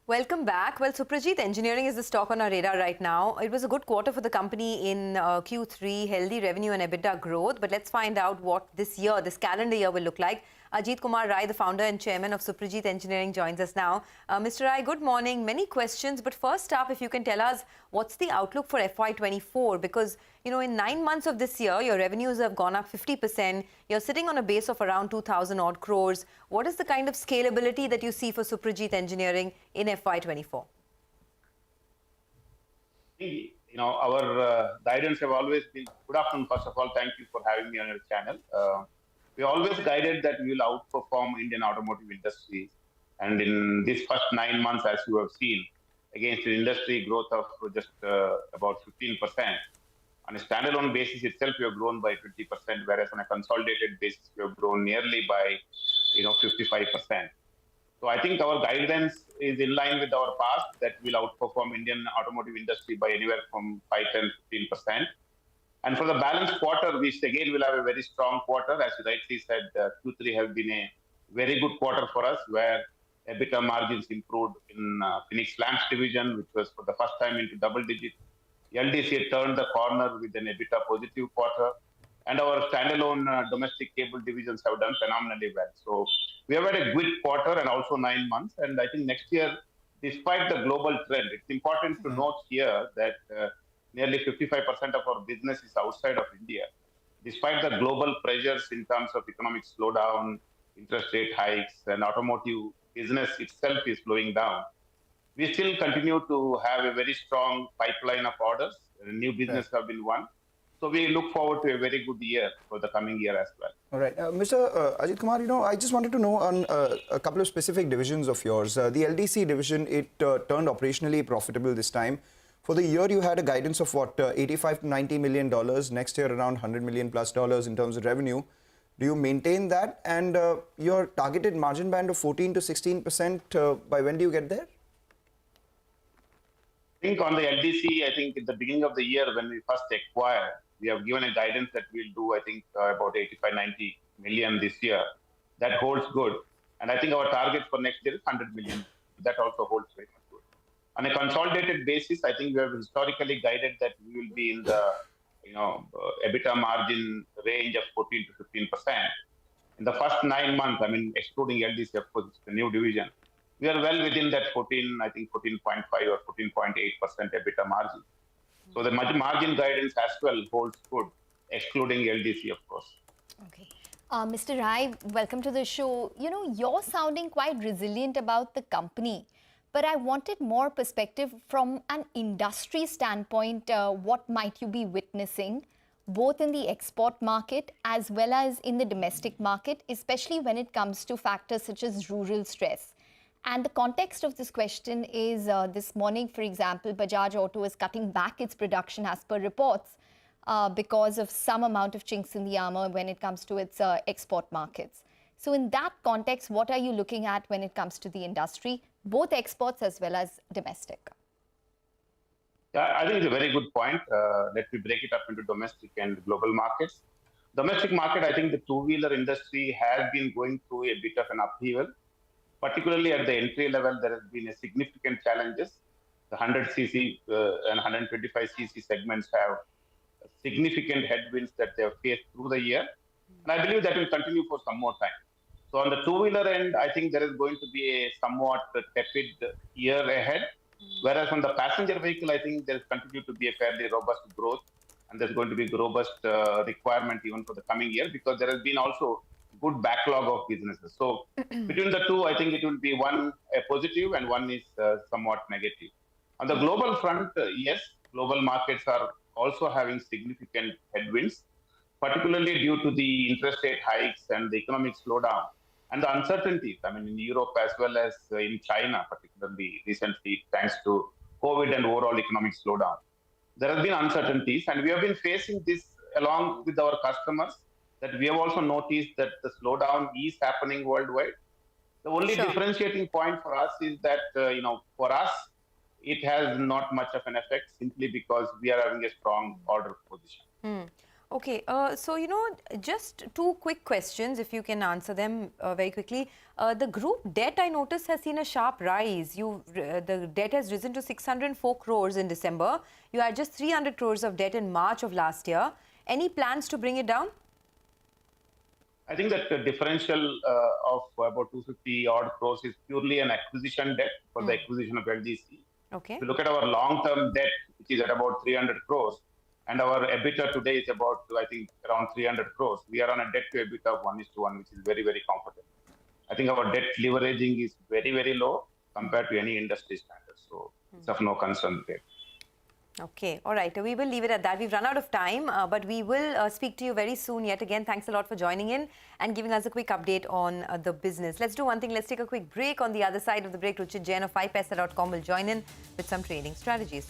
Welcome back. Well, Suprajit Engineering is the stock on our radar right now. It was a good quarter for the company in Q3, healthy revenue and EBITDA growth. But let's find out what this year, this calendar year will look like. Ajith Kumar Rai, the founder and chairman of Suprajit Engineering, joins us now. Mr. Rai, good morning. Many questions, but first up, if you can tell us what's the outlook for FY24? Because, you know, in 9 months of this year, your revenues have gone up 50%. You're sitting on a base of around 2,000 odd crores. What is the kind of scalability that you see for Suprajit Engineering in FY24? You know, our guidance have always been, good afternoon, first of all, thank you for having me on your channel. We always guided that we will outperform Indian automotive industry. And in this first 9 months, as you have seen, against the industry growth of just about 15%. On a standalone basis itself, we have grown by 20%, whereas on a consolidated basis, we have grown nearly by, 55%. So I think our guidance is in line with our past, that we'll outperform Indian automotive industry by anywhere from 5, 10, 15%. And for the balanced quarter, we again will have a very strong quarter. As you rightly said, Q3 has been a very good quarter for us, where EBITDA margins improved in Phoenix Lamps division, which was for the first time into double digit. LDC turned the corner with an EBITDA positive quarter. And our standalone domestic cable divisions have done phenomenally well. So we have had a good quarter and also 9 months. And I think next year, despite the global trend, it's important to note here that nearly 55% of our business is outside of India. Despite the global pressures in terms of economic slowdown, interest rate hikes, and automotive business itself is slowing down, we still continue to have a very strong pipeline of orders. New business have been won. So we look forward to a very good year for the coming year as well. All right. Mr. Ajith Kumar, I just wanted to know on a couple of specific divisions of yours. The LDC division, it turned operationally profitable this time. For the year, you had a guidance of what, 85 to 90 million dollars. Next year, around 100 million plus dollars in terms of revenue. Do you maintain that? And your targeted margin band of 14 to 16%, by when do you get there? I think on the LDC, I think at the beginning of the year when we first acquired, we have given a guidance that we'll do, I think, about 85, 90 million this year. That holds good. And I think our target for next year is 100 million. That also holds very good. On a consolidated basis, I think we have historically guided that we will be in the, EBITDA margin range of 14 to 15%. In the first 9 months, I mean, excluding LDC, of course, it's the new division, we are well within that 14, I think 14.5 or 14.8% EBITDA margin. So the margin guidance as well holds good, excluding LDC, of course. Okay. Mr. Rai, welcome to the show. You know, you're sounding quite resilient about the company, but I wanted more perspective from an industry standpoint. What might you be witnessing, both in the export market as well as in the domestic market, especially when it comes to factors such as rural stress? And the context of this question is this morning, for example, Bajaj Auto is cutting back its production as per reports because of some amount of chinks in the armor when it comes to its export markets. So in that context, what are you looking at when it comes to the industry, both exports as well as domestic? Yeah, I think it's a very good point. Let me break it up into domestic and global markets. Domestic market, I think the two-wheeler industry has been going through a bit of an upheaval. Particularly at the entry level, there has been a significant challenges. The 100cc and 125cc segments have significant headwinds that they have faced through the year. And I believe that will continue for some more time. So on the two-wheeler end, I think there is going to be a somewhat tepid year ahead. Whereas on the passenger vehicle, I think there is continued to be a fairly robust growth. And there's going to be robust requirement even for the coming year, because there has been also good backlog of businesses. So between the two, I think it will be one a positive and one is somewhat negative. On the global front, yes, global markets are also having significant headwinds, particularly due to the interest rate hikes and the economic slowdown and the uncertainties. I mean, in Europe as well as in China, particularly recently, thanks to COVID and overall economic slowdown. There have been uncertainties, and we have been facing this along with our customers, that we have also noticed that the slowdown is happening worldwide. The only differentiating point for us is that, for us, it has not much of an effect simply because we are having a strong order position. Okay, so, just two quick questions, if you can answer them very quickly. The group debt, I noticed, has seen a sharp rise. The debt has risen to 604 crores in December. You had just 300 crores of debt in March of last year. Any plans to bring it down? I think that the differential of about 250 odd crores is purely an acquisition debt for the acquisition of LDC. Okay. If you look at our long-term debt, which is at about 300 crores, and our EBITDA today is about, I think, around 300 crores, we are on a debt to EBITDA of 1:1, which is very, very comfortable. I think our debt leveraging is very, very low compared to any industry standards. So it's of no concern there. Okay, all right. We will leave it at that. We've run out of time, but we will speak to you very soon yet again. Thanks a lot for joining in and giving us a quick update on the business. Let's do one thing. Let's take a quick break. On the other side of the break, Ruchit Jain of 5paisa.com will join in with some trading strategies.